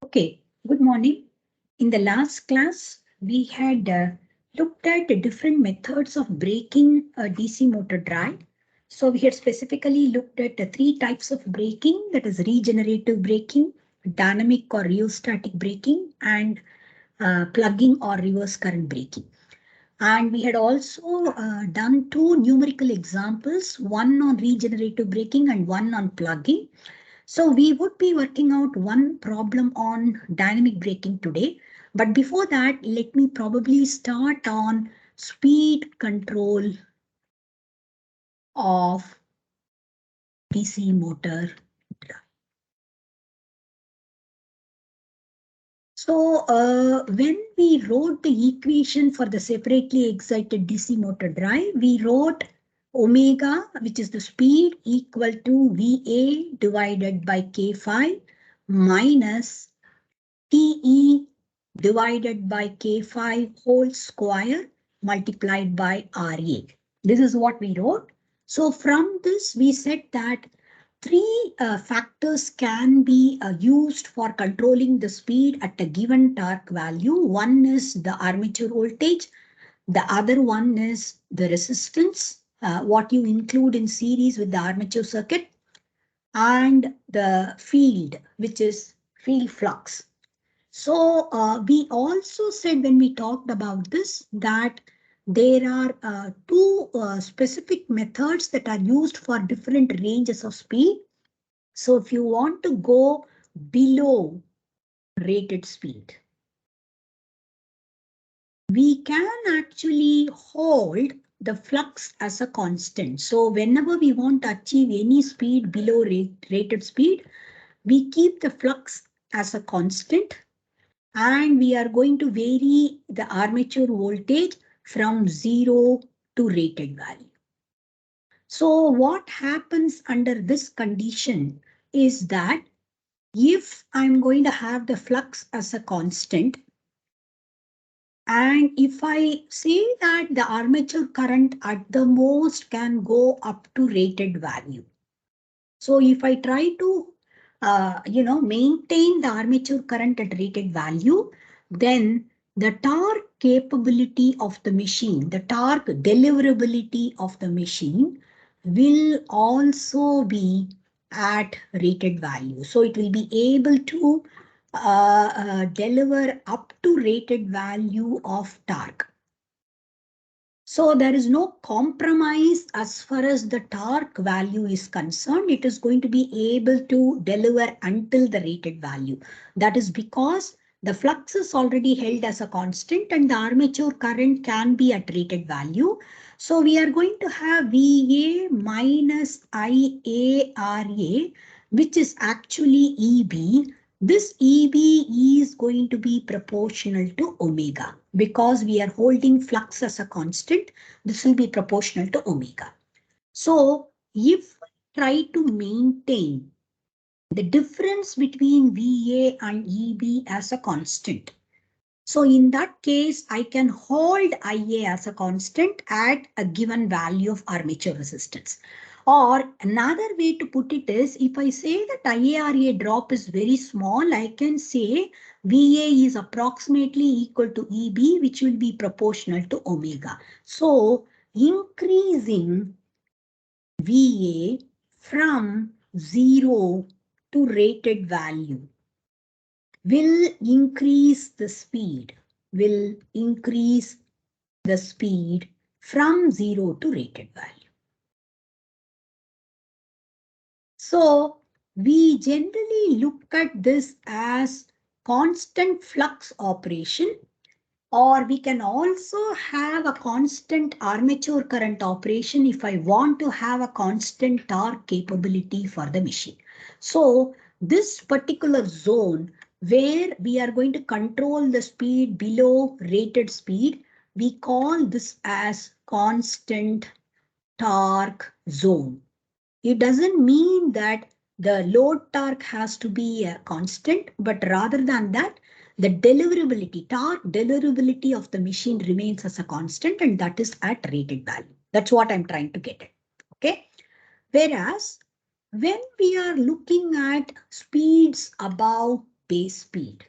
Okay, good morning. In the last class, we had looked at the different methods of braking a DC motor drive. So we had specifically looked at the three types of braking, that is regenerative braking, dynamic or rheostatic braking, and plugging or reverse current braking. And we had also done two numerical examples, one on regenerative braking and one on plugging. So we would be working out one problem on dynamic braking today. But before that, let me probably start on speed control of DC motor drive. So when we wrote the equation for the separately excited DC motor drive, we wrote omega, which is the speed, equal to VA divided by K5 minus TE divided by K5 whole square multiplied by RA. This is what we wrote. So from this, we said that three factors can be used for controlling the speed at a given torque value. One is the armature voltage. The other one is the resistance, what you include in series with the armature circuit, and the field, which is field flux. So we also said when we talked about this that there are two specific methods that are used for different ranges of speed. So if you want to go below rated speed, we can actually hold the flux as a constant. So whenever we want to achieve any speed below rated speed, we keep the flux as a constant. And we are going to vary the armature voltage from 0 to rated value. So what happens under this condition is that if I'm going to have the flux as a constant, and if I say that the armature current at the most can go up to rated value. So if I try to maintain the armature current at rated value, then the torque capability of the machine, the torque deliverability of the machine will also be at rated value. So it will be able to deliver up to rated value of torque. So there is no compromise as far as the torque value is concerned. It is going to be able to deliver until the rated value. That is because the flux is already held as a constant and the armature current can be at rated value. So we are going to have VA minus IARA, which is actually EB. This EB is going to be proportional to omega because we are holding flux as a constant. This will be proportional to omega. So if we try to maintain the difference between VA and EB as a constant, so in that case, I can hold IA as a constant at a given value of armature resistance. Or another way to put it is, if I say that IARA drop is very small, I can say VA is approximately equal to EB, which will be proportional to omega. So increasing VA from 0 to rated value will increase the speed, from 0 to rated value. So we generally look at this as constant flux operation, or we can also have a constant armature current operation if I want to have a constant torque capability for the machine. So this particular zone where we are going to control the speed below rated speed, we call this as constant torque zone. It doesn't mean that the load torque has to be a constant, but rather than that, the deliverability, torque deliverability of the machine remains as a constant, and that is at rated value. That's what I'm trying to get at. Okay. Whereas when we are looking at speeds above base speed.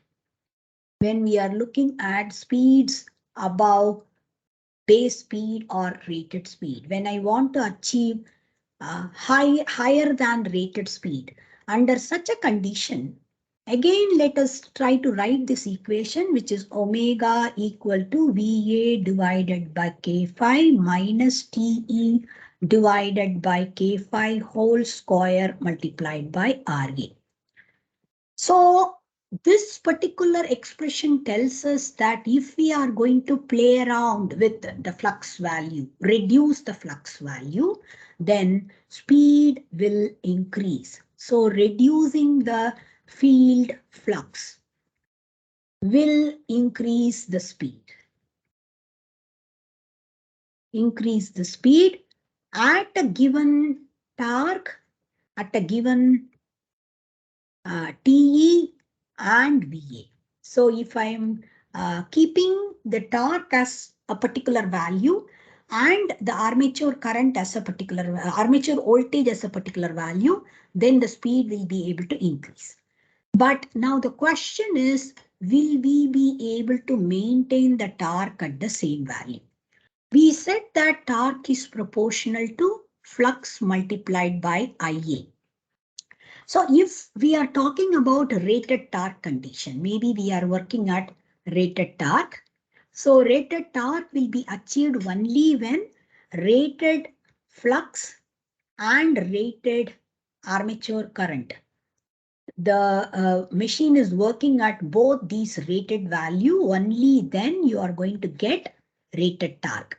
When we are looking at speeds above base speed or rated speed, when I want to achieve higher than rated speed, under such a condition, again, let us try to write this equation, which is omega equal to VA divided by K5 minus TE divided by K5 whole square multiplied by RA. So this particular expression tells us that if we are going to play around with the flux value, reduce the flux value, then speed will increase. So reducing the field flux will increase the speed. Increase the speed at a given torque, at a given TE and VA. So if I am keeping the torque as a particular value and the armature current as a particular armature voltage as a particular value, then the speed will be able to increase. But now the question is, will we be able to maintain the torque at the same value? We said that torque is proportional to flux multiplied by IA. So if we are talking about rated torque condition, maybe we are working at rated torque. So rated torque will be achieved only when rated flux and rated armature current. The machine is working at both these rated value, only then you are going to get rated torque.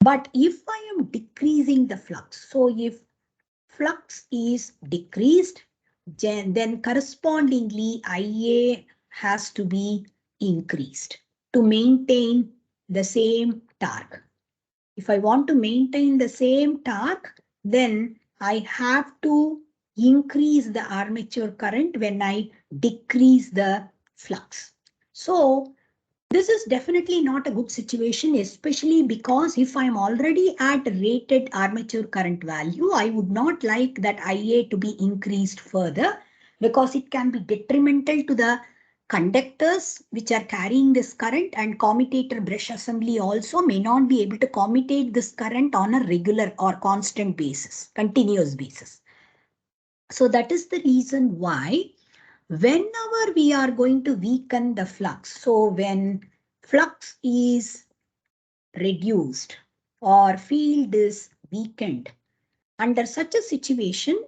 But if I am decreasing the flux, so if flux is decreased, then correspondingly IA has to be increased to maintain the same torque. If I want to maintain the same torque, then I have to increase the armature current when I decrease the flux. So this is definitely not a good situation, especially because if I'm already at rated armature current value, I would not like that IA to be increased further because it can be detrimental to the conductors which are carrying this current, and commutator brush assembly also may not be able to commutate this current on a regular or constant basis, continuous basis. So that is the reason why whenever we are going to weaken the flux, so when flux is reduced or field is weakened, under such a situation,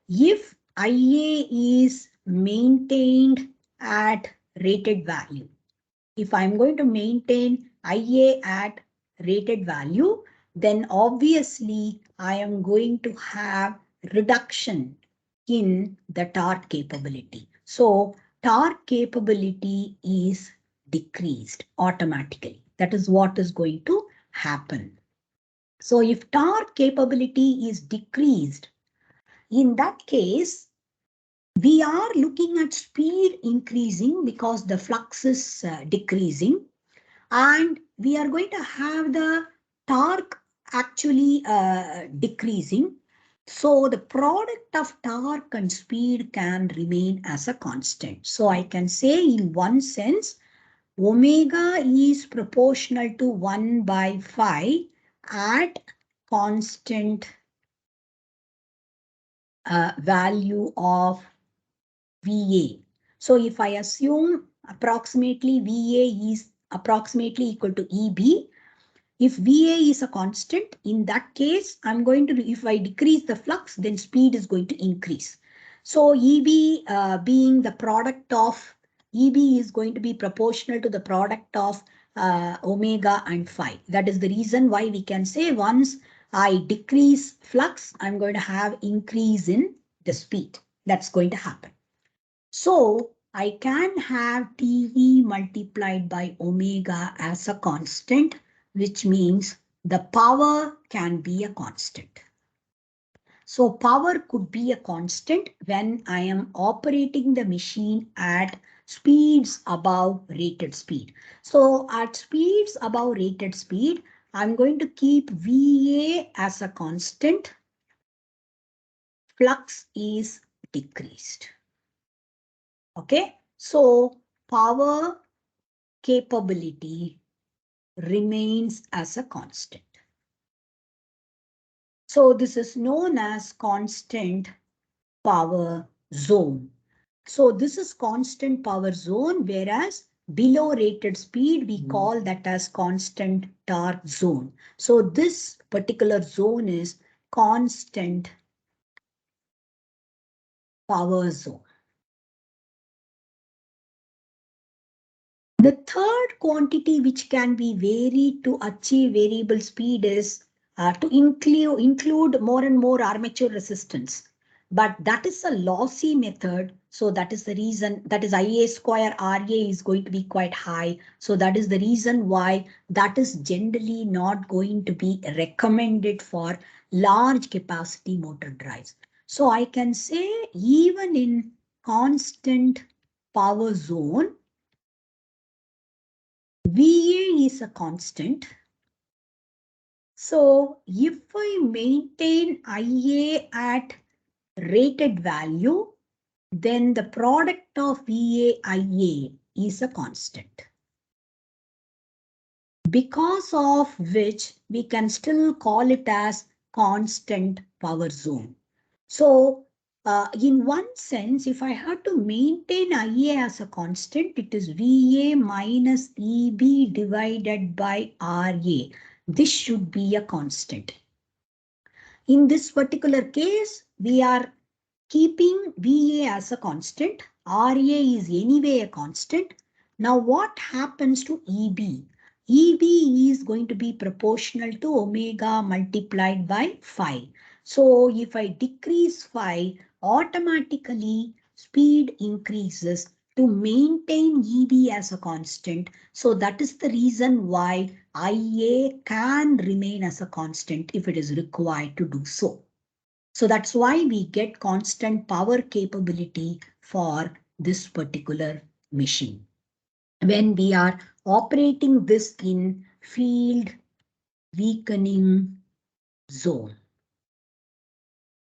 if IA is maintained at rated value, if I'm going to maintain IA at rated value, then obviously I am going to have reduction in the torque capability. So torque capability is decreased automatically. That is what is going to happen. So if torque capability is decreased, in that case, we are looking at speed increasing because the flux is decreasing, and we are going to have the torque actually decreasing. So the product of torque and speed can remain as a constant. So I can say in one sense, omega is proportional to 1 by phi at constant value of VA. So if I assume approximately VA is approximately equal to EB, if VA is a constant, in that case, I'm going to, if I decrease the flux, then speed is going to increase. So EB being the product of, EB is going to be proportional to the product of omega and phi. That is the reason why we can say once I decrease flux, I'm going to have increase in the speed. That's going to happen. So I can have TE multiplied by omega as a constant, which means the power can be a constant. So power could be a constant when I am operating the machine at speeds above rated speed. So at speeds above rated speed, I'm going to keep VA as a constant. Flux is decreased. Okay, So power capability remains as a constant. So this is known as constant power zone. So this is constant power zone, whereas below rated speed, we call that as constant torque zone. So this particular zone is constant power zone. The third quantity which can be varied to achieve variable speed is to include more and more armature resistance. But that is a lossy method. So that is the reason, that is IA square RA is going to be quite high. So that is the reason why that is generally not going to be recommended for large capacity motor drives. So I can say even in constant power zone, VA is a constant. So if I maintain IA at rated value, then the product of VA IA is a constant. Because of which we can still call it as constant power zone. So in one sense, if I have to maintain IA as a constant, it is VA minus EB divided by RA. This should be a constant. In this particular case, we are keeping VA as a constant. RA is anyway a constant. Now what happens to EB? EB is going to be proportional to omega multiplied by phi. So if I decrease phi, automatically speed increases to maintain EB as a constant. So that is the reason why IA can remain as a constant if it is required to do so. So that's why we get constant power capability for this particular machine. When we are operating this in field weakening zone.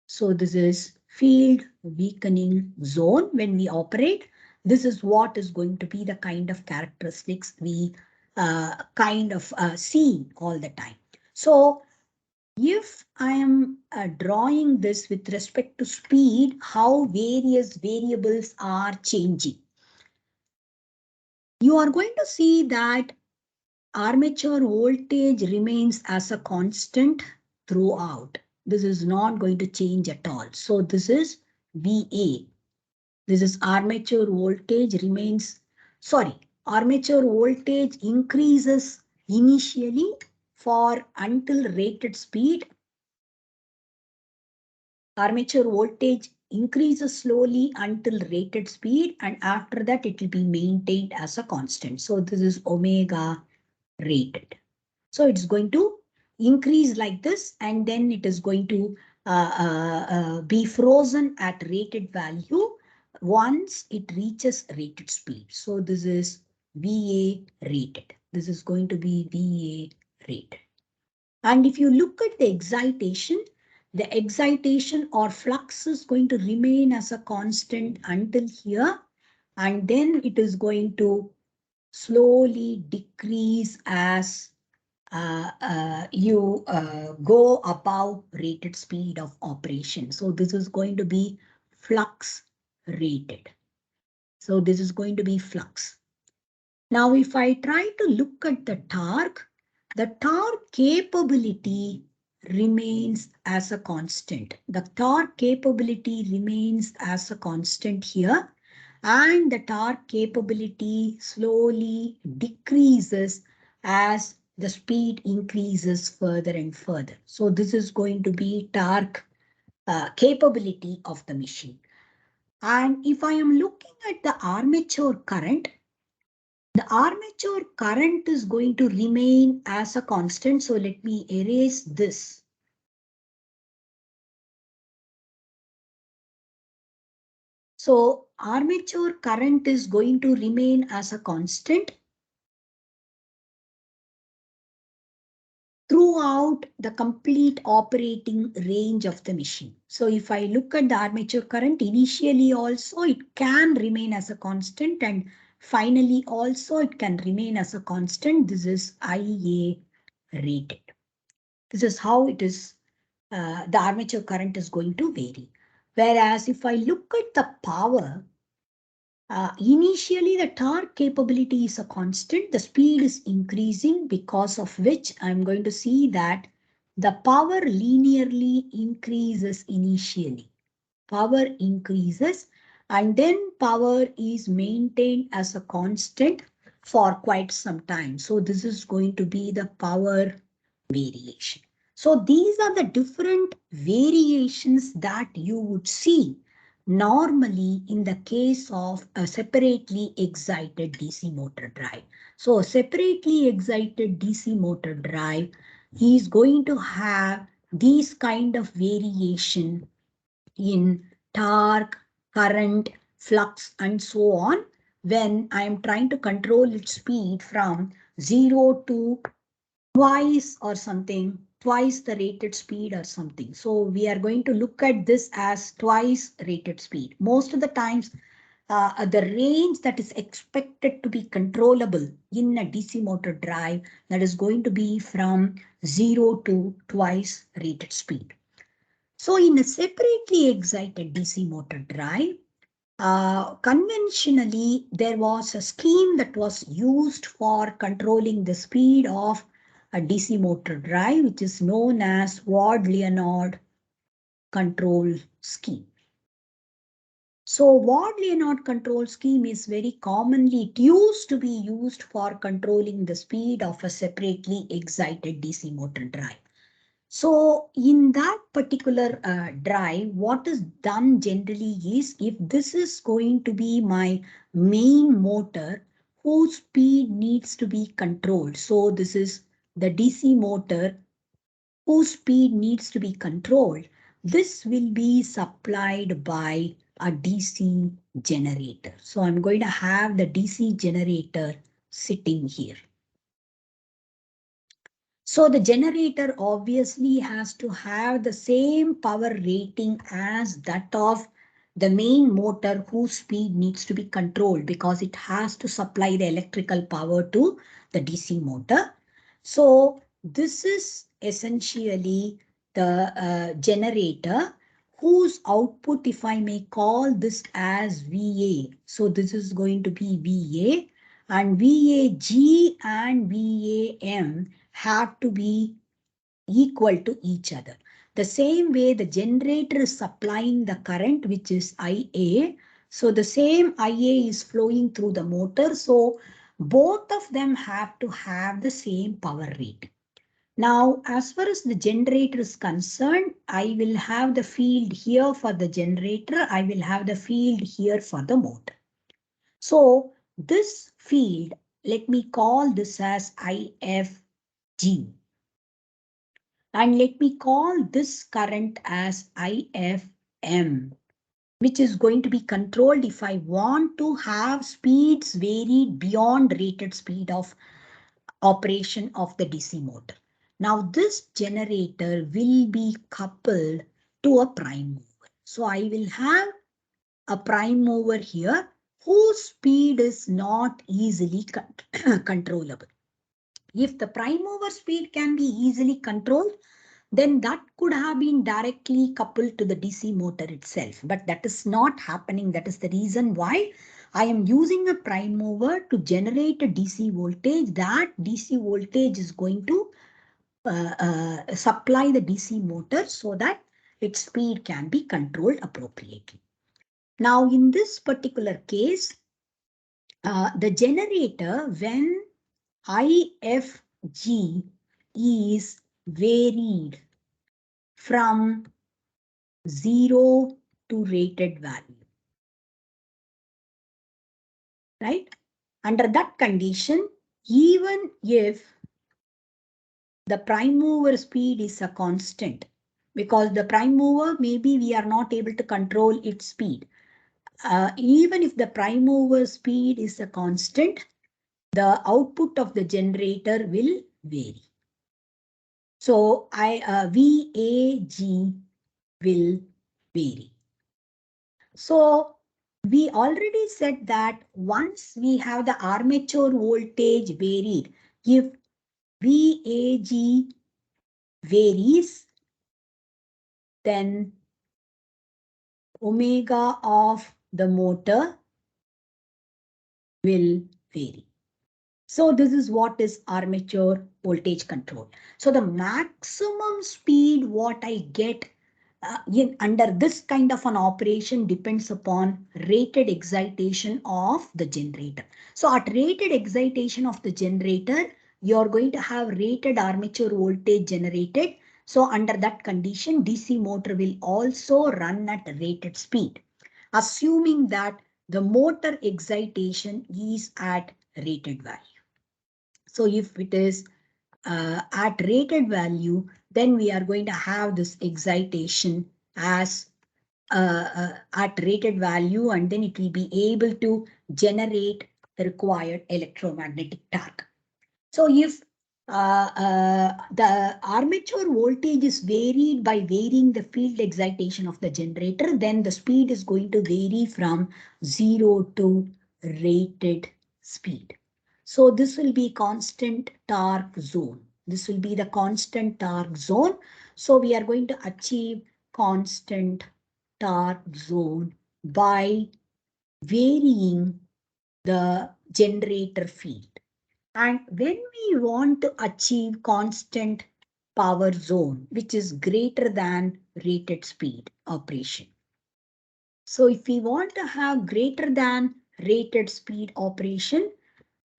So this is field weakening zone. When we operate, this is what is going to be the kind of characteristics we see all the time. So if I am drawing this with respect to speed, how various variables are changing, you are going to see that armature voltage remains as a constant throughout. This is not going to change at all. So this is VA. This is armature voltage armature voltage increases initially for until rated speed. Armature voltage increases slowly until rated speed, and after that it will be maintained as a constant. So this is omega rated. So it's going to increase like this, and then it is going to be frozen at rated value once it reaches rated speed. So this is VA rated. This is going to be VA rated. And if you look at the excitation or flux is going to remain as a constant until here, and then it is going to slowly decrease as you go above rated speed of operation. So this is going to be flux rated. So this is going to be flux. Now, if I try to look at the torque capability remains as a constant. The torque capability remains as a constant here, and the torque capability slowly decreases as the speed increases further and further. So this is going to be torque capability of the machine. And if I am looking at the armature current is going to remain as a constant. So let me erase this. So armature current is going to remain as a constant throughout the complete operating range of the machine. So if I look at the armature current, initially also it can remain as a constant, and finally also it can remain as a constant. This is IA rated. This is how it is, the armature current is going to vary. Whereas if I look at the power, initially the torque capability is a constant, the speed is increasing, because of which I'm going to see that the power linearly increases initially. Power increases and then power is maintained as a constant for quite some time. So this is going to be the power variation. So these are the different variations that you would see normally in the case of a separately excited DC motor drive. So a separately excited DC motor drive is going to have these kind of variation in torque, current, flux, and so on when I am trying to control its speed from 0 to twice or something, twice the rated speed or something. So we are going to look at this as twice rated speed. Most of the times, the range that is expected to be controllable in a DC motor drive, that is going to be from 0 to twice rated speed. So in a separately excited DC motor drive, conventionally, there was a scheme that was used for controlling the speed of a DC motor drive, which is known as Ward-Leonard control scheme. So Ward-Leonard control scheme is very commonly, it used to be used for controlling the speed of a separately excited DC motor drive. So in that particular drive, what is done generally is, if this is going to be my main motor whose speed needs to be controlled. So this is the DC motor whose speed needs to be controlled. This will be supplied by a DC generator. So I'm going to have the DC generator sitting here. So the generator obviously has to have the same power rating as that of the main motor whose speed needs to be controlled, because it has to supply the electrical power to the DC motor. So this is essentially the generator whose output, if I may call this as VA. So this is going to be VA, and VAG and VAM have to be equal to each other. The same way the generator is supplying the current, which is IA. So the same IA is flowing through the motor. So both of them have to have the same power rating. Now, as far as the generator is concerned, I will have the field here for the generator. I will have the field here for the motor. So this field, let me call this as IFG. And let me call this current as IFM, which is going to be controlled if I want to have speeds varied beyond rated speed of operation of the DC motor. Now this generator will be coupled to a prime mover. So I will have a prime mover here whose speed is not easily controllable. If the prime mover speed can be easily controlled, then that could have been directly coupled to the DC motor itself. But that is not happening. That is the reason why I am using a prime mover to generate a DC voltage. That DC voltage is going to supply the DC motor so that its speed can be controlled appropriately. Now, in this particular case, the generator, when IFG is varied from 0 to rated value, right? Under that condition, even if the prime mover speed is a constant, because the prime mover, maybe we are not able to control its speed. Even if the prime mover speed is a constant, the output of the generator will vary. So VAG will vary. So we already said that once we have the armature voltage varied, if VAG varies, then omega of the motor will vary. So this is what is armature voltage control. So the maximum speed what I get under this kind of an operation depends upon rated excitation of the generator. So at rated excitation of the generator, you're going to have rated armature voltage generated. So under that condition, DC motor will also run at rated speed, assuming that the motor excitation is at rated value. So if it is at rated value, then we are going to have this excitation as at rated value, and then it will be able to generate the required electromagnetic torque. So if the armature voltage is varied by varying the field excitation of the generator, then the speed is going to vary from 0 to rated speed. So this will be constant torque zone. This will be the constant torque zone. So we are going to achieve constant torque zone by varying the generator field. And when we want to achieve constant power zone, which is greater than rated speed operation. So if we want to have greater than rated speed operation,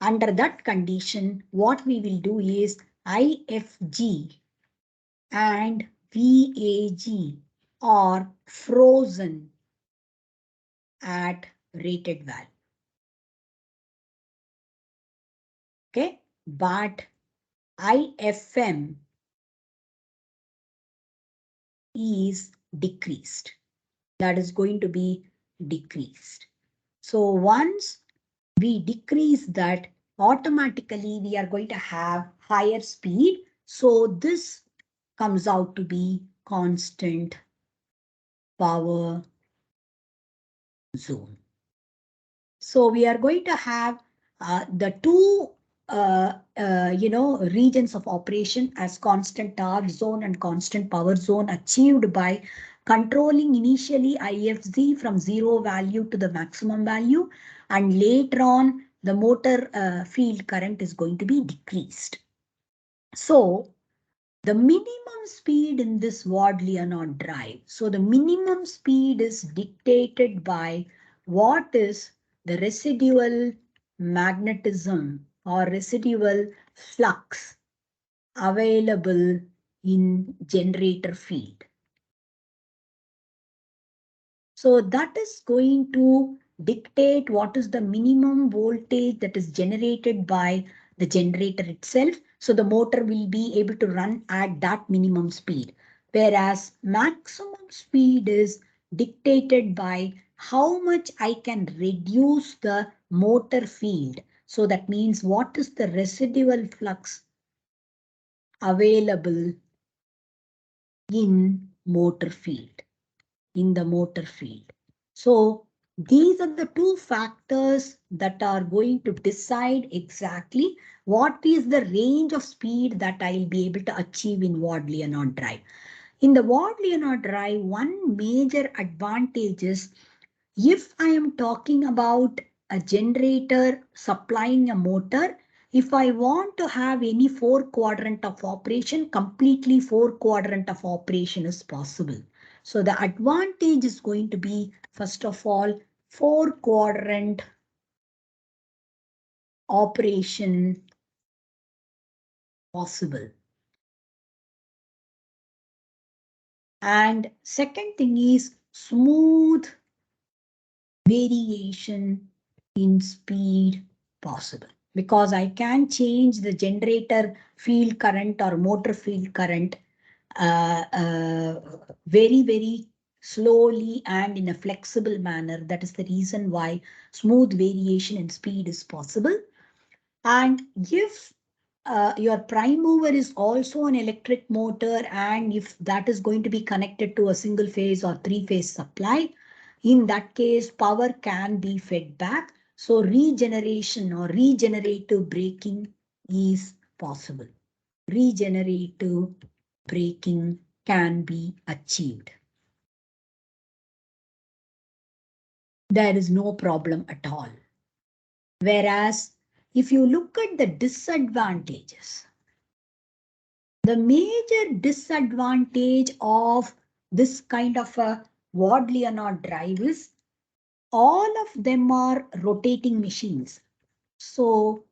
under that condition, what we will do is IFG and VAG are frozen at rated value. Okay, but IFM is decreased. That is going to be decreased. So once we decrease that, automatically we are going to have higher speed. So this comes out to be constant power zone. So we are going to have the two regions of operation as constant torque zone and constant power zone achieved by controlling initially IFZ from 0 value to the maximum value, and later on the motor field current is going to be decreased. So the minimum speed in this Ward-Leonard drive. So the minimum speed is dictated by what is the residual magnetism or residual flux available in generator field. So that is going to dictate what is the minimum voltage that is generated by the generator itself. So the motor will be able to run at that minimum speed, whereas maximum speed is dictated by how much I can reduce the motor field. So that means what is the residual flux available in motor field, in the motor field. So these are the two factors that are going to decide exactly what is the range of speed that I'll be able to achieve in Ward-Leonard drive. In the Ward-Leonard drive, one major advantage is if I am talking about a generator supplying a motor, if I want to have any 4-quadrant of operation, completely 4-quadrant of operation is possible. So the advantage is going to be, first of all, 4-quadrant operation possible. And second thing is smooth variation in speed possible, because I can change the generator field current or motor field current very, very slowly and in a flexible manner. That is the reason why smooth variation in speed is possible. And if your prime mover is also an electric motor, and if that is going to be connected to a single phase or three-phase supply, in that case, power can be fed back. So regeneration or regenerative braking is possible. Regenerative braking can be achieved. There is no problem at all. Whereas if you look at the disadvantages, the major disadvantage of this kind of a Ward-Leonard drive is all of them are rotating machines. So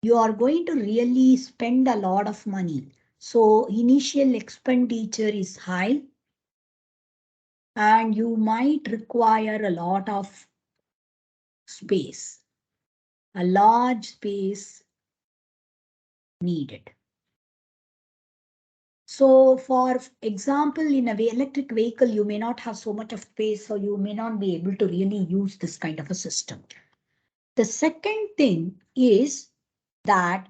you are going to really spend a lot of money. So initial expenditure is high and you might require a lot of space, a large space needed. So for example, in a electric vehicle, you may not have so much of space, so you may not be able to really use this kind of a system. The second thing is that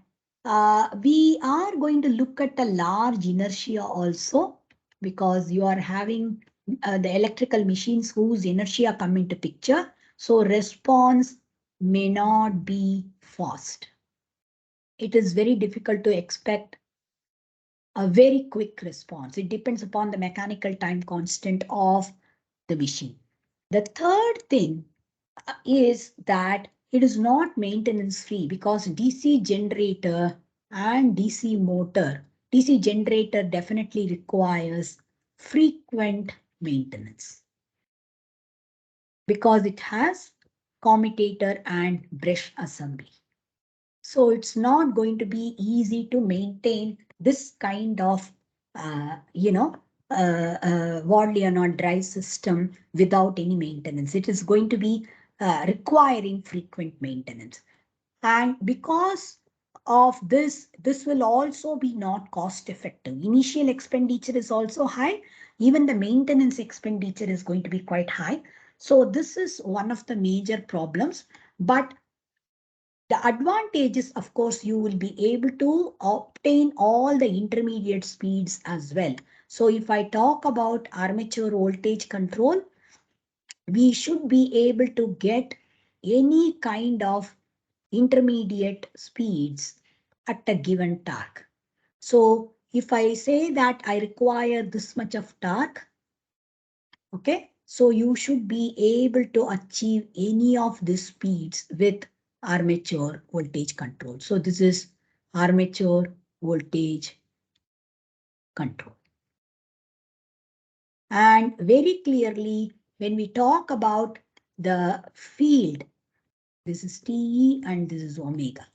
we are going to look at a large inertia also, because you are having the electrical machines whose inertia come into picture. So response may not be fast. It is very difficult to expect a very quick response. It depends upon the mechanical time constant of the machine. The third thing is that it is not maintenance free, because DC generator and DC motor, DC generator definitely requires frequent maintenance because it has commutator and brush assembly. So it's not going to be easy to maintain this kind of, Ward-Leonard drive system without any maintenance. It is going to be requiring frequent maintenance. And because of this, this will also be not cost effective. Initial expenditure is also high. Even the maintenance expenditure is going to be quite high. So this is one of the major problems. But the advantage is, of course, you will be able to obtain all the intermediate speeds as well. So if I talk about armature voltage control, we should be able to get any kind of intermediate speeds at a given torque. So if I say that I require this much of torque, okay, so you should be able to achieve any of these speeds with armature voltage control. So this is armature voltage control. And very clearly, when we talk about the field, this is TE and this is omega.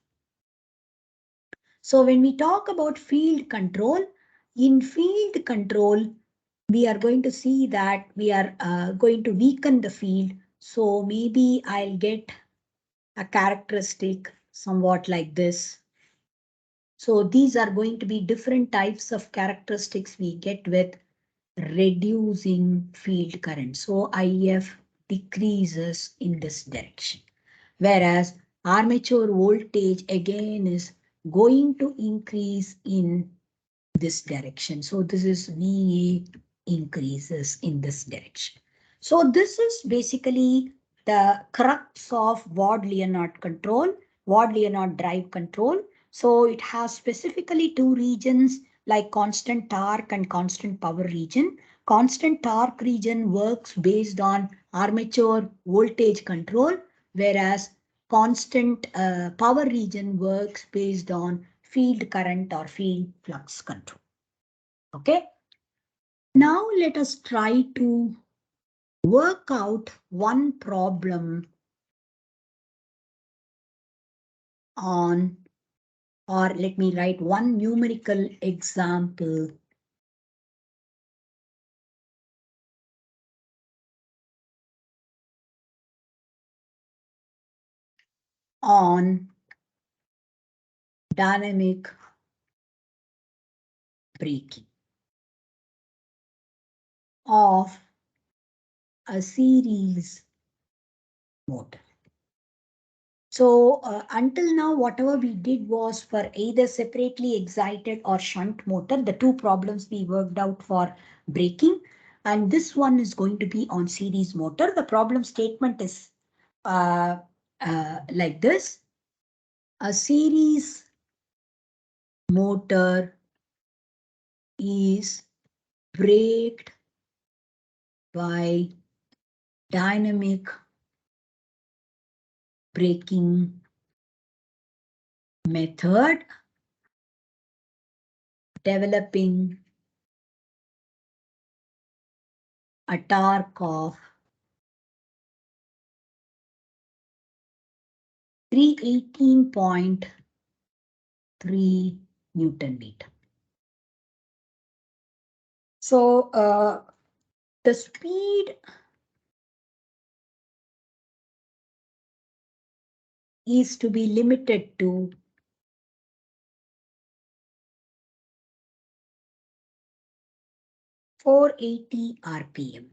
So when we talk about field control, in field control, we are going to see that we are going to weaken the field. So maybe I'll get a characteristic somewhat like this. So these are going to be different types of characteristics we get with reducing field current. So IF decreases in this direction. Whereas armature voltage again is going to increase in this direction. So this is VA increases in this direction. So this is basically the crux of Ward-Leonard control, Ward-Leonard drive control. So it has specifically two regions like constant torque and constant power region. Constant torque region works based on armature voltage control, whereas constant power region works based on field current or field flux control. Okay. Now let us try to work out one problem on, or let me write one numerical example on dynamic braking of a series motor. So until now, whatever we did was for either separately excited or shunt motor, the two problems we worked out for braking. And this one is going to be on series motor. The problem statement is like this. A series motor is braked by dynamic braking method, developing a torque of 318.3 Newton meter. So the speed is to be limited to 480 RPM.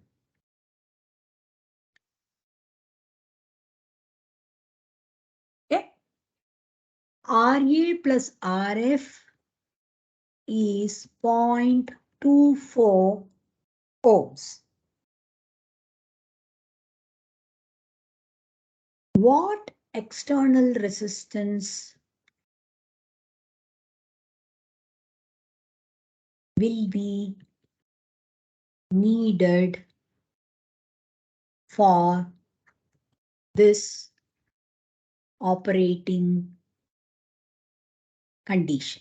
Okay. RA plus RF is 0.24 ohms. What external resistance will be needed for this operating condition?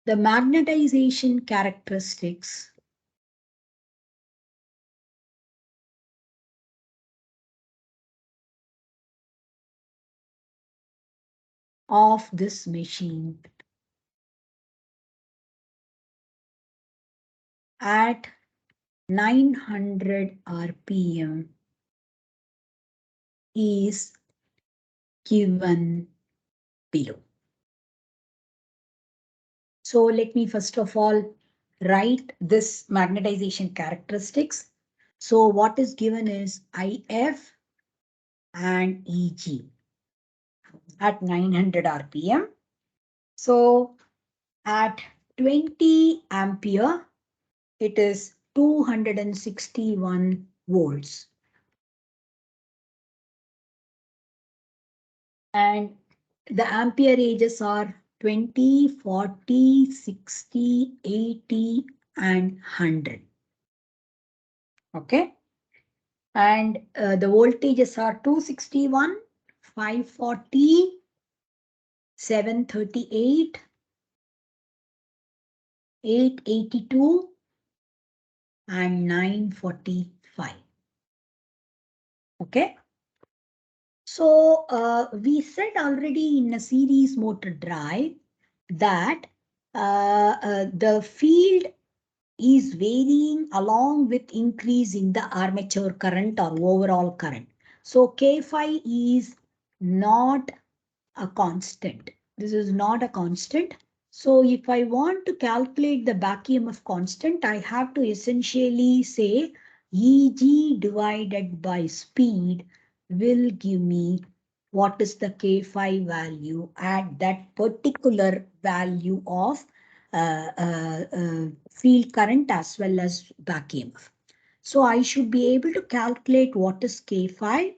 The magnetization characteristics of this machine at 900 RPM is given below. So let me first of all write this magnetization characteristics. So what is given is IF and EG at 900 RPM. So at 20 ampere, it is 261 volts. And the amperages are 20, 40, 60, 80, and 100. Okay. And the voltages are 261, 540, 738, 882, and 945. Okay. So we said already in a series motor drive that the field is varying along with increase in the armature current or overall current. So K phi is not a constant. This is not a constant. So if I want to calculate the back EMF constant, I have to essentially say Eg divided by speed will give me what is the K phi value at that particular value of field current as well as back EMF. So I should be able to calculate what is K phi.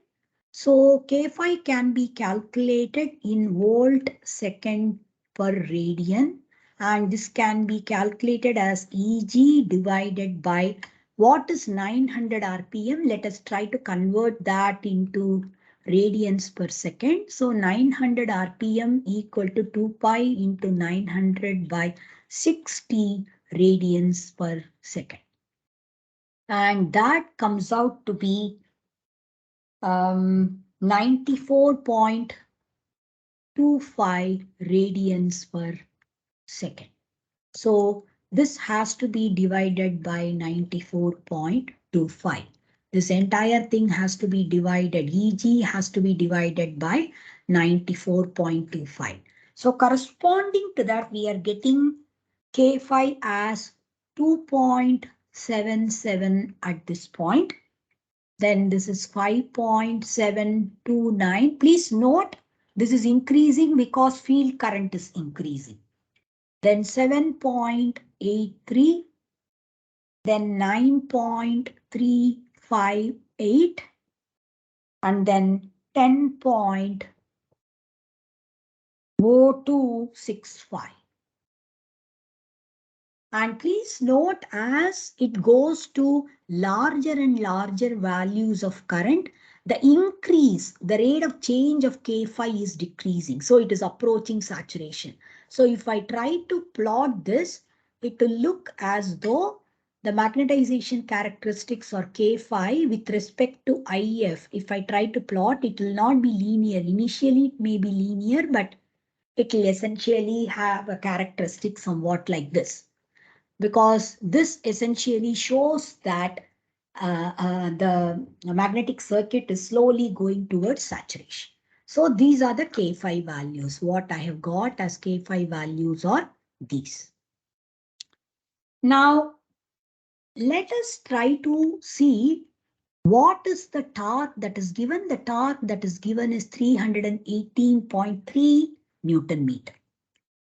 So K phi can be calculated in volt second per radian, and this can be calculated as Eg divided by what is 900 RPM. Let us try to convert that into radians per second. So 900 RPM equal to 2 pi into 900 by 60 radians per second. And that comes out to be 94.25 radians per second. So this has to be divided by 94.25. This entire thing has to be divided. Eg has to be divided by 94.25. So corresponding to that, we are getting K phi as 2.77 at this point. Then this is 5.729. Please note this is increasing because field current is increasing. Then 7.83, then 9.358, and then 10.0265. And please note as it goes to larger and larger values of current, the rate of change of K5 is decreasing. So it is approaching saturation. So if I try to plot this, it will look as though the magnetization characteristics or K5 with respect to IF, if I try to plot, it will not be linear. Initially, it may be linear, but it will essentially have a characteristic somewhat like this, because this essentially shows that the magnetic circuit is slowly going towards saturation. So these are the K5 values. What I have got as K5 values are these. Now, let us try to see what is the torque that is given. The torque that is given is 318.3 Newton meter.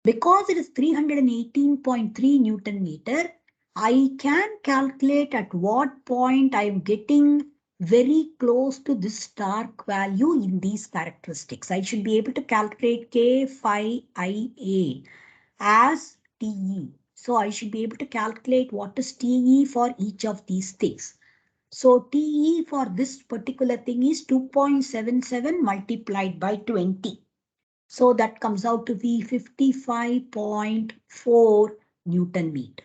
Because it is 318.3 Newton meter, I can calculate at what point I am getting very close to this torque value in these characteristics. I should be able to calculate K5IA as TE. So I should be able to calculate what is TE for each of these things. So TE for this particular thing is 2.77 multiplied by 20. So that comes out to be 55.4 Newton meter.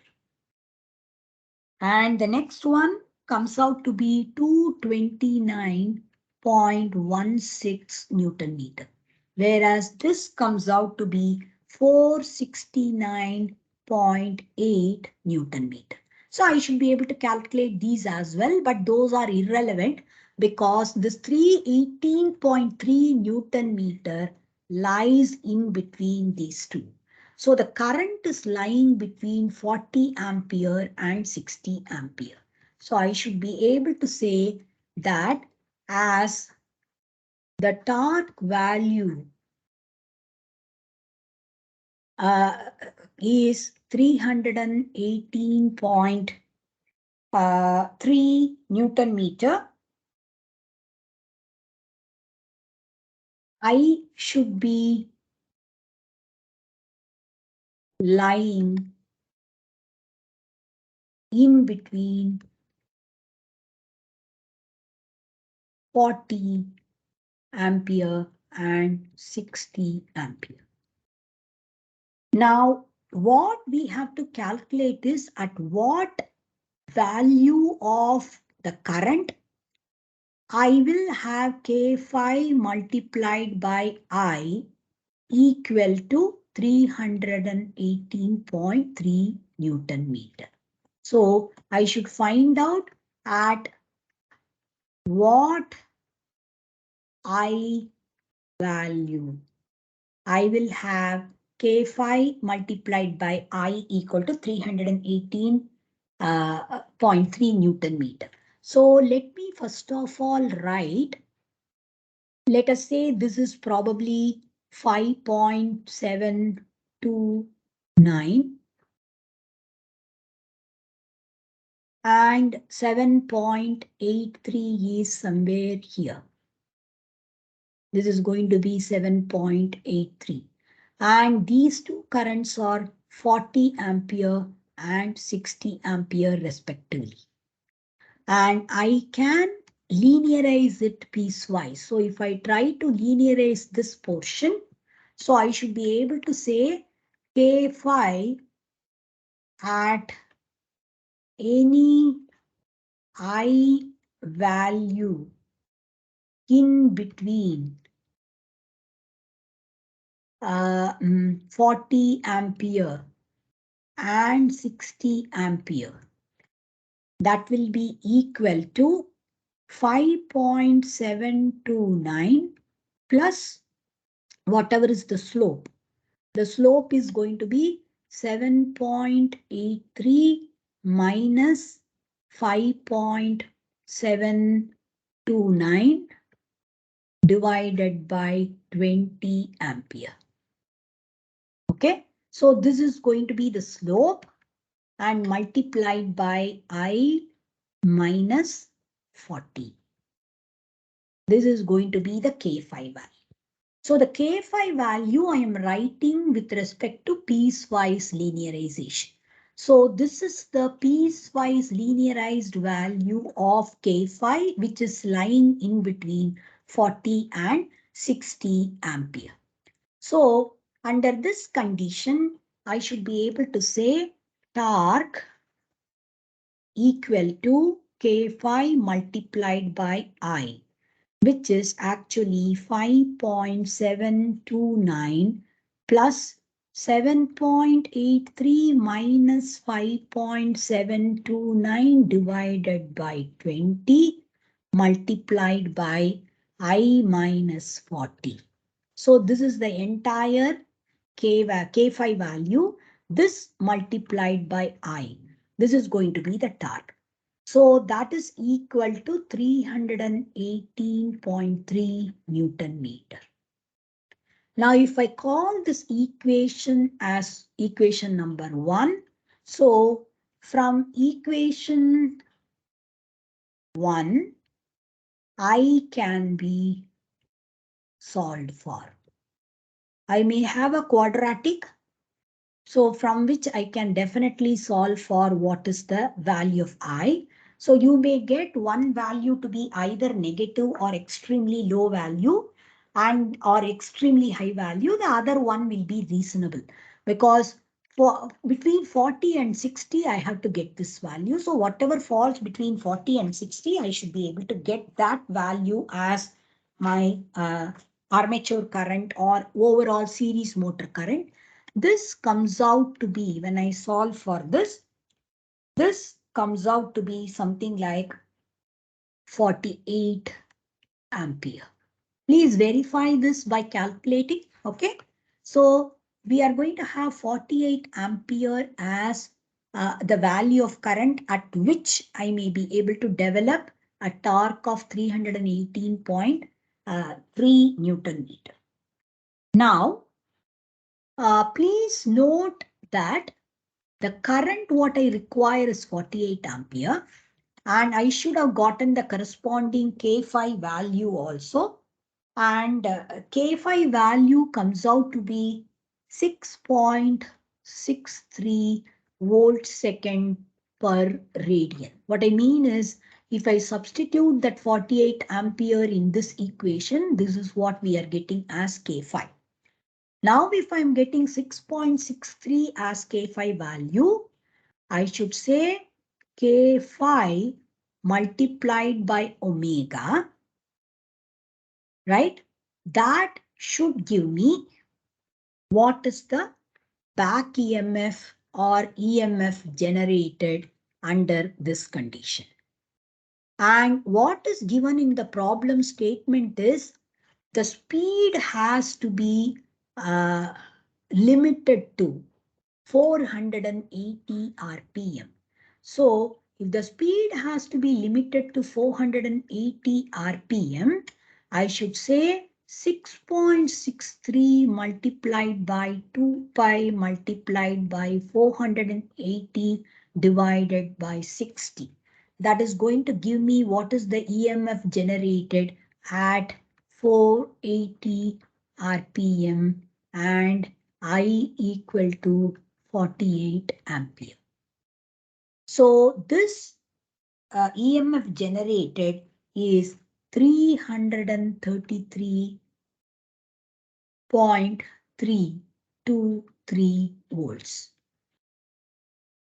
And the next one comes out to be 229.16 Newton meter. Whereas this comes out to be 469.8 Newton meter. So I should be able to calculate these as well, but those are irrelevant because this 318.3 Newton meter lies in between these two. So the current is lying between 40 ampere and 60 ampere. So I should be able to say that as the torque value is 318.3 Newton meter, I should be lying in between 40 ampere and 60 ampere. Now, what we have to calculate is at what value of the current I will have K5 multiplied by I equal to 318.3 Newton meter. So I should find out at what I value I will have K5 multiplied by I equal to 318.3 Newton meter. So let me first of all write, let us say this is probably 5.729 and 7.83 is somewhere here. This is going to be 7.83. And these two currents are 40 ampere and 60 ampere respectively. And I can linearize it piecewise. So if I try to linearize this portion, so I should be able to say K5 at any I value in between 40 ampere and 60 ampere. That will be equal to 5.729 plus whatever is the slope. The slope is going to be 7.83 minus 5.729. 29 divided by 20 ampere. Okay, so this is going to be the slope and multiplied by I minus 40. This is going to be the K5 value. So the K5 value I am writing with respect to piecewise linearization. So this is the piecewise linearized value of K5, which is lying in between 40 and 60 ampere. So under this condition, I should be able to say torque equal to K5 multiplied by I, which is actually 5.729 plus 7.83 minus 5.729 divided by 20 multiplied by I minus 40. So this is the entire K5 value. This multiplied by I. This is going to be the torque. So that is equal to 318.3 Newton meter. Now, if I call this equation as equation number 1, so from equation 1, I can be solved for. I may have a quadratic, so from which I can definitely solve for what is the value of I. So you may get one value to be either negative or extremely low value and or extremely high value. The other one will be reasonable because for between 40 and 60, I have to get this value. So whatever falls between 40 and 60, I should be able to get that value as my armature current or overall series motor current. This comes out to be, when I solve for this comes out to be something like 48 ampere. Please verify this by calculating. Okay. So we are going to have 48 ampere as the value of current at which I may be able to develop a torque of 318.3 Newton meter. Now, please note that the current what I require is 48 ampere and I should have gotten the corresponding K5 value also. And K5 value comes out to be 6.63 volt second per radian. What I mean is if I substitute that 48 ampere in this equation, this is what we are getting as K5. Now, if I'm getting 6.63 as K5 value, I should say K5 multiplied by omega, right? That should give me what is the back EMF or EMF generated under this condition. And what is given in the problem statement is the speed has to be limited to 480 RPM. So if the speed has to be limited to 480 RPM, I should say 6.63 multiplied by 2 pi multiplied by 480 divided by 60. That is going to give me what is the EMF generated at 480 RPM and I equal to 48 ampere. So this EMF generated is 333.323 volts.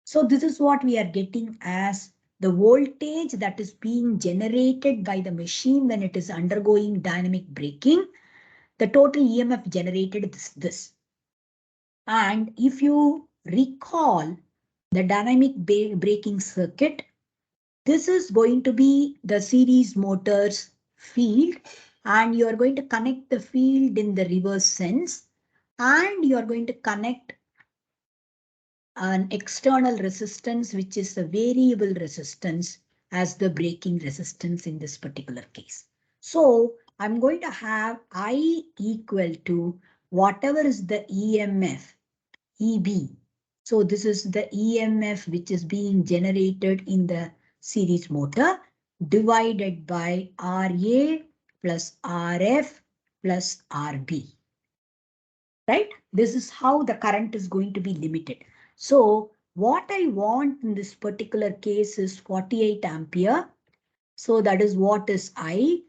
So this is what we are getting as the voltage that is being generated by the machine when it is undergoing dynamic braking. The total EMF generated is this. And if you recall the dynamic braking circuit, this is going to be the series motors field and you are going to connect the field in the reverse sense and you are going to connect an external resistance which is a variable resistance as the braking resistance in this particular case. So I'm going to have I equal to whatever is the EMF, EB. So this is the EMF which is being generated in the series motor divided by RA plus RF plus RB. Right? This is how the current is going to be limited. So what I want in this particular case is 48 ampere. So that is what is I.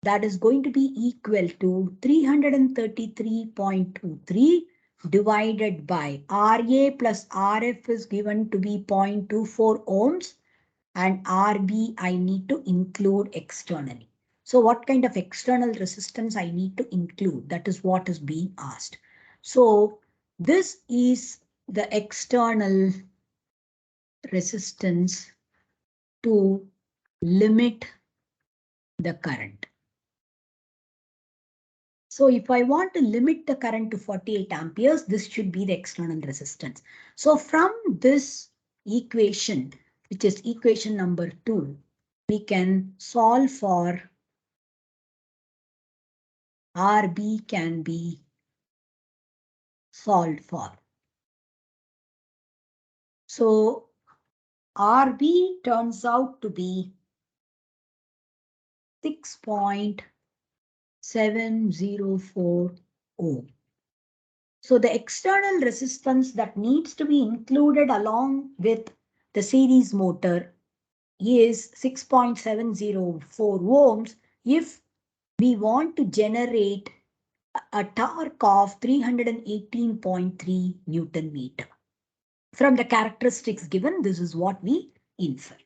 That is going to be equal to 333.23 divided by RA plus RF is given to be 0.24 ohms and RB I need to include externally. So what kind of external resistance I need to include? That is what is being asked. So this is the external resistance to limit the current. So if I want to limit the current to 48 amperes, this should be the external resistance. So from this equation, which is equation number 2, we can solve for RB can be solved for. So RB turns out to be 6.704 ohm. So the external resistance that needs to be included along with the series motor is 6.704 ohms if we want to generate a torque of 318.3 Newton meter. From the characteristics given, this is what we infer.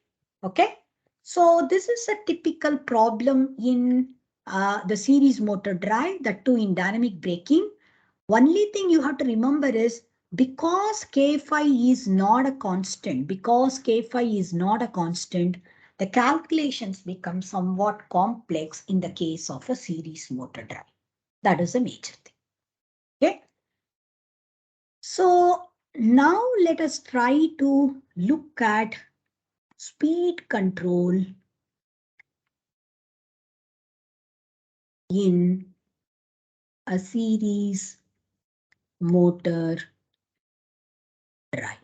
Okay. So this is a typical problem in the series motor drive, that too in dynamic braking. Only thing you have to remember is because K phi is not a constant, the calculations become somewhat complex in the case of a series motor drive. That is a major thing. Okay. So now let us try to look at speed control in a series motor drive.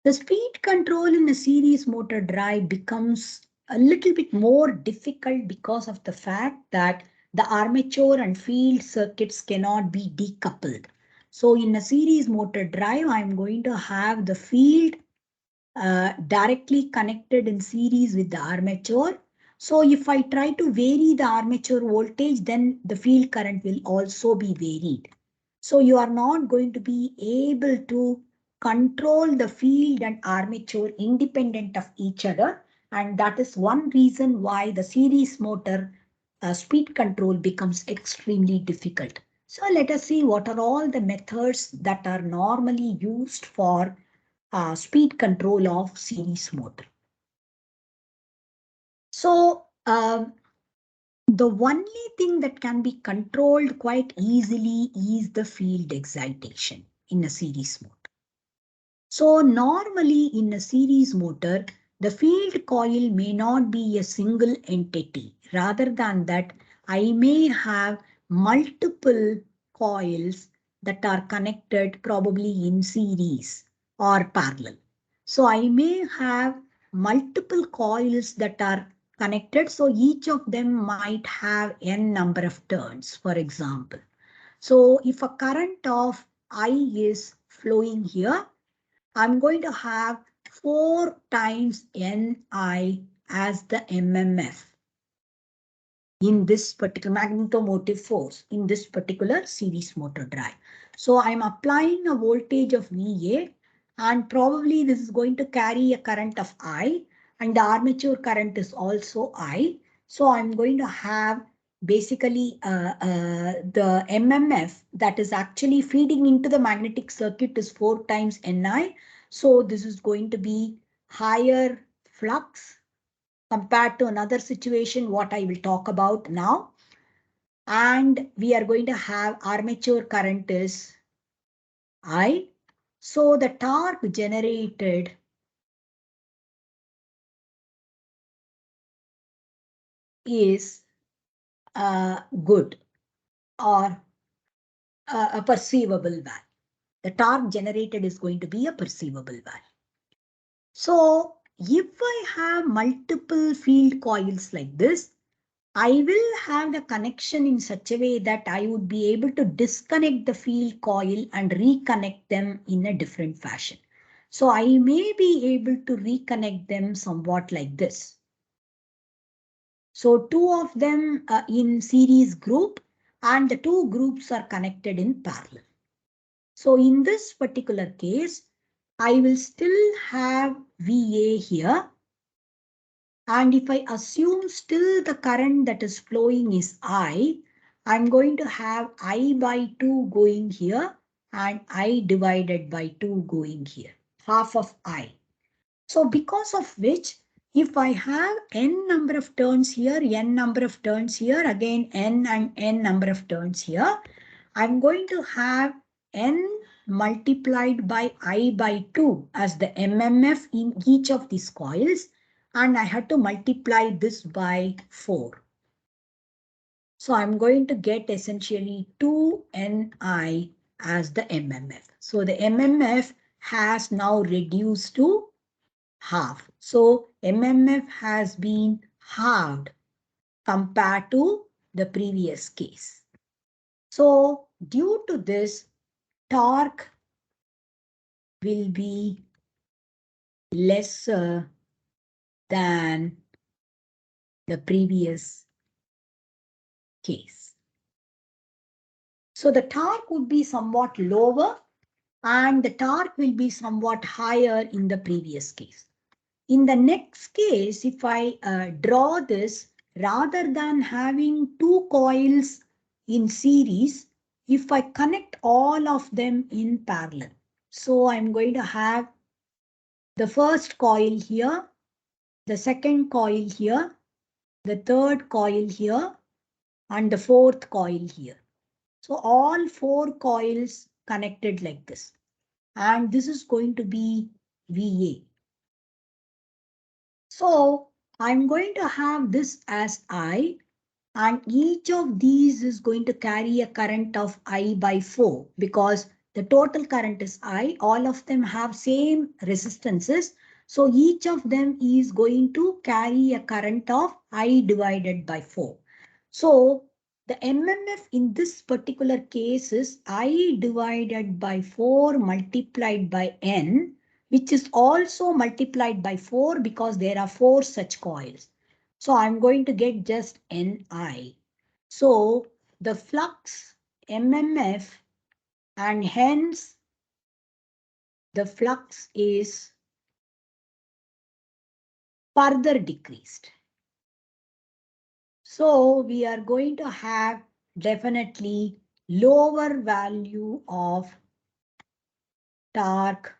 The speed control in a series motor drive becomes a little bit more difficult because of the fact that the armature and field circuits cannot be decoupled. So in a series motor drive, I'm going to have the field directly connected in series with the armature. So if I try to vary the armature voltage, then the field current will also be varied. So you are not going to be able to control the field and armature independent of each other. And that is one reason why the series motor speed control becomes extremely difficult. So let us see what are all the methods that are normally used for speed control of series motor. So the only thing that can be controlled quite easily is the field excitation in a series motor. So normally in a series motor, the field coil may not be a single entity. Rather than that, I may have multiple coils that are connected probably in series or parallel. So I may have multiple coils that are connected. So each of them might have n number of turns, for example. So if a current of I is flowing here, I'm going to have 4 times Ni as the MMF in this particular magnetomotive force in this particular series motor drive. So I'm applying a voltage of VA, and probably this is going to carry a current of I, and the armature current is also I. So I'm going to have basically the MMF that is actually feeding into the magnetic circuit is 4 times Ni. So this is going to be higher flux compared to another situation, what I will talk about now. And we are going to have armature current is I. So the torque generated is good or a perceivable value. The torque generated is going to be a perceivable value. So if I have multiple field coils like this, I will have the connection in such a way that I would be able to disconnect the field coil and reconnect them in a different fashion. So I may be able to reconnect them somewhat like this. So two of them are in series group and the two groups are connected in parallel. So in this particular case, I will still have VA here. And if I assume still the current that is flowing is I, I'm going to have I by 2 going here and I divided by 2 going here, half of I. So because of which, if I have n number of turns here, n number of turns here, again n and n number of turns here, I'm going to have n multiplied by I by 2 as the MMF in each of these coils, and I had to multiply this by 4. So I'm going to get essentially 2Ni as the MMF. So the MMF has now reduced to half. So MMF has been halved compared to the previous case. So due to this, torque will be lesser than the previous case. So the torque would be somewhat lower and the torque will be somewhat higher in the previous case. In the next case, if I draw this, rather than having two coils in series, if I connect all of them in parallel. So I'm going to have the first coil here, the second coil here, the third coil here, and the fourth coil here. So all four coils connected like this. And this is going to be VA. So I'm going to have this as I, and each of these is going to carry a current of I by 4 because the total current is I. All of them have same resistances. So each of them is going to carry a current of I divided by 4. So the MMF in this particular case is I divided by 4 multiplied by N, which is also multiplied by 4 because there are 4 such coils. So I'm going to get just Ni. So the flux MMF and hence the flux is further decreased. So we are going to have definitely lower value of torque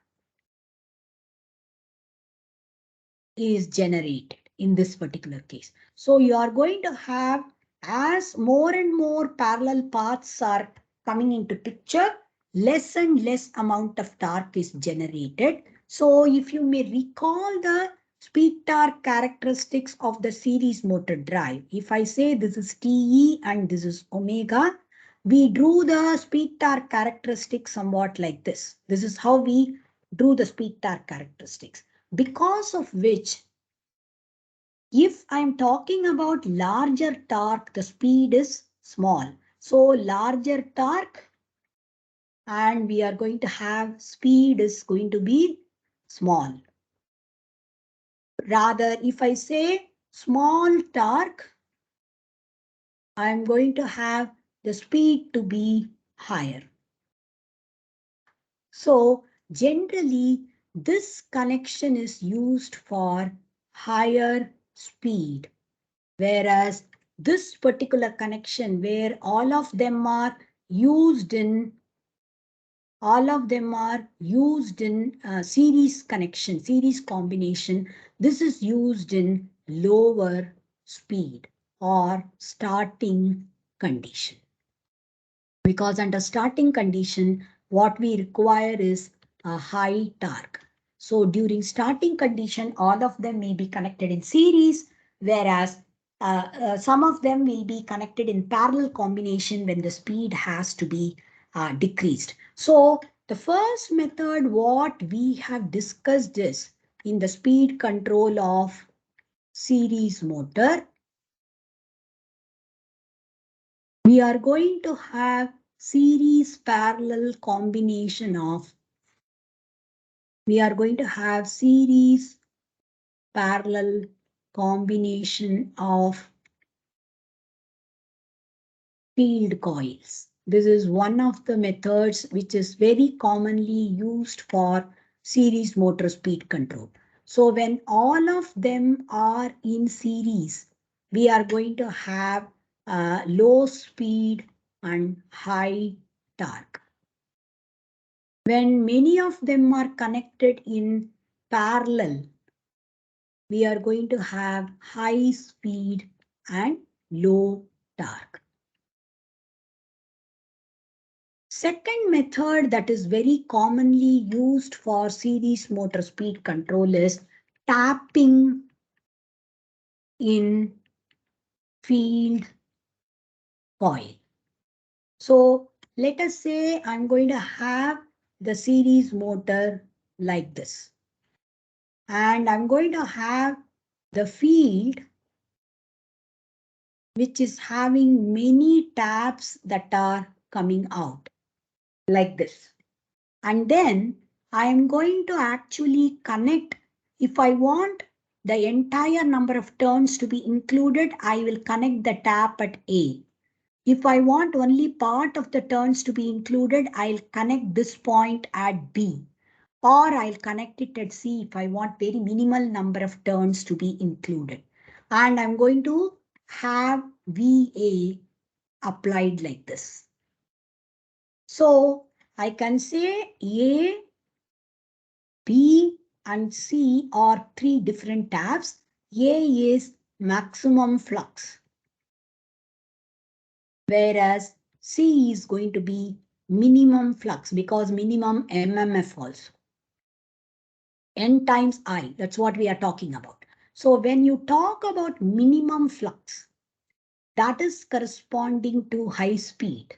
is generated in this particular case. So you are going to have, as more and more parallel paths are coming into picture, less and less amount of torque is generated. So if you may recall the speed torque characteristics of the series motor drive, if I say this is TE and this is omega, we drew the speed torque characteristics somewhat like this. This is how we drew the speed torque characteristics. Because of which, if I'm talking about larger torque, the speed is small. So larger torque and we are going to have speed is going to be small. Rather, if I say small torque, I'm going to have the speed to be higher. So generally, this connection is used for higher speed, whereas this particular connection where all of them are used in series connection, series combination, this is used in lower speed or starting condition. Because under starting condition, what we require is a high torque. So during starting condition, all of them may be connected in series, whereas some of them will be connected in parallel combination when the speed has to be decreased. So the first method what we have discussed is in the speed control of series motor. We are going to have series parallel combination of, we are going to have series parallel combination of field coils. This is one of the methods which is very commonly used for series motor speed control. So when all of them are in series, we are going to have low speed and high torque. When many of them are connected in parallel, we are going to have high speed and low torque. Second method that is very commonly used for series motor speed control is tapping in field coil. So let us say I'm going to have the series motor like this. And I'm going to have the field which is having many taps that are coming out like this. And then I am going to actually connect. If I want the entire number of turns to be included, I will connect the tap at A. If I want only part of the turns to be included, I'll connect this point at B. Or I'll connect it at C if I want very minimal number of turns to be included. And I'm going to have VA applied like this. So I can say A, B and C are three different taps. A is maximum flux, whereas C is going to be minimum flux because minimum MMF also. N times I, that's what we are talking about. So when you talk about minimum flux, that is corresponding to high speed.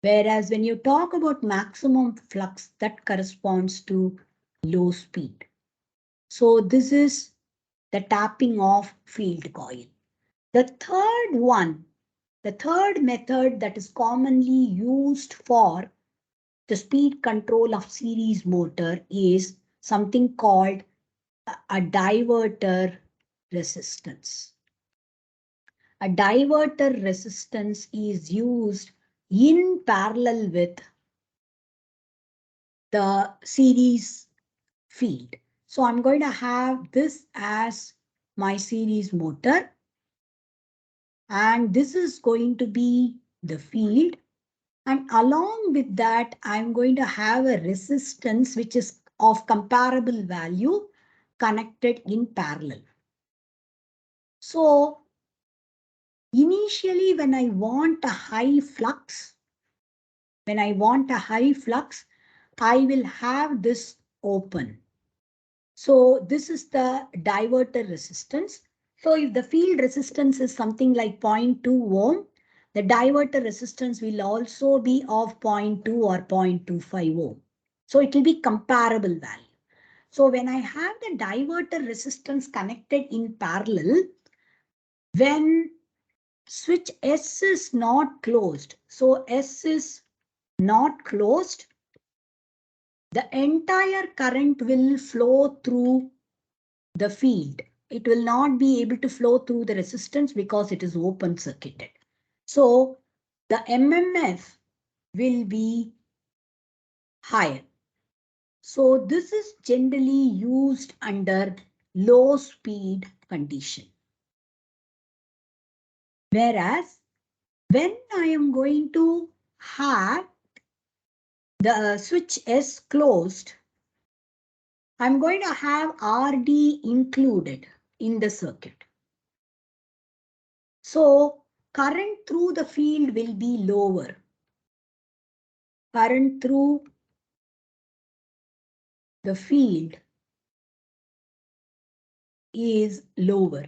Whereas when you talk about maximum flux, that corresponds to low speed. So this is the tapping of field coil. The third method that is commonly used for the speed control of series motor is something called a diverter resistance. A diverter resistance is used in parallel with the series field. So I'm going to have this as my series motor. And this is going to be the field. And along with that, I'm going to have a resistance which is of comparable value connected in parallel. So initially, when I want a high flux, I will have this open. So this is the diverter resistance. So if the field resistance is something like 0.2 ohm, the diverter resistance will also be of 0.2 or 0.25 ohm. So it will be comparable value. So when I have the diverter resistance connected in parallel, when switch S is not closed, so S is not closed, the entire current will flow through the field. It will not be able to flow through the resistance because it is open circuited. So the MMF will be higher. So this is generally used under low speed condition. Whereas when I am going to have the switch S closed, I'm going to have RD included in the circuit. So current through the field will be lower. Current through the field is lower.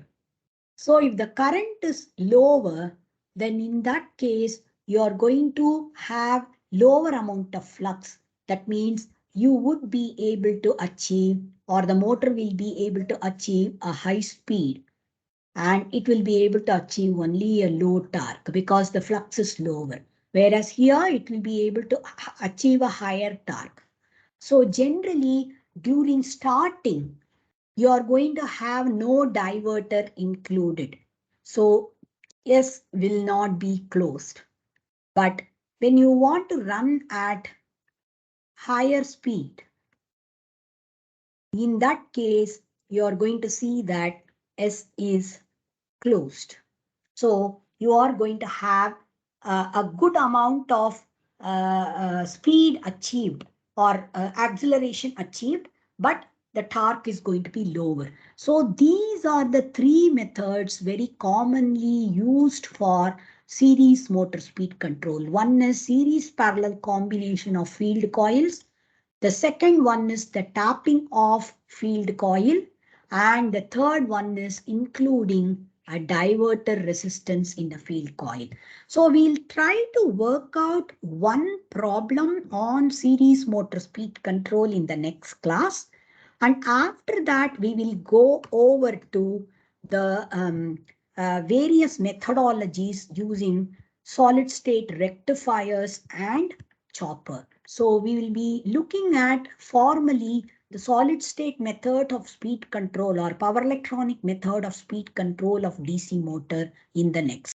So if the current is lower, then in that case, you are going to have lower amount of flux. That means you would be able to achieve, or the motor will be able to achieve a high speed, and it will be able to achieve only a low torque because the flux is lower. Whereas here it will be able to achieve a higher torque. So generally during starting, you are going to have no diverter included. So S will not be closed. But when you want to run at higher speed, in that case, you are going to see that S is closed. So you are going to have a good amount of speed achieved, or acceleration achieved, but the torque is going to be lower. So these are the three methods very commonly used for series motor speed control. One is series parallel combination of field coils. The second one is the tapping of field coil. And the third one is including a diverter resistance in the field coil. So we'll try to work out one problem on series motor speed control in the next class. And after that, we will go over to the various methodologies using solid state rectifiers and chopper. So we will be looking at formally the solid state method of speed control or power electronic method of speed control of DC motor in the next.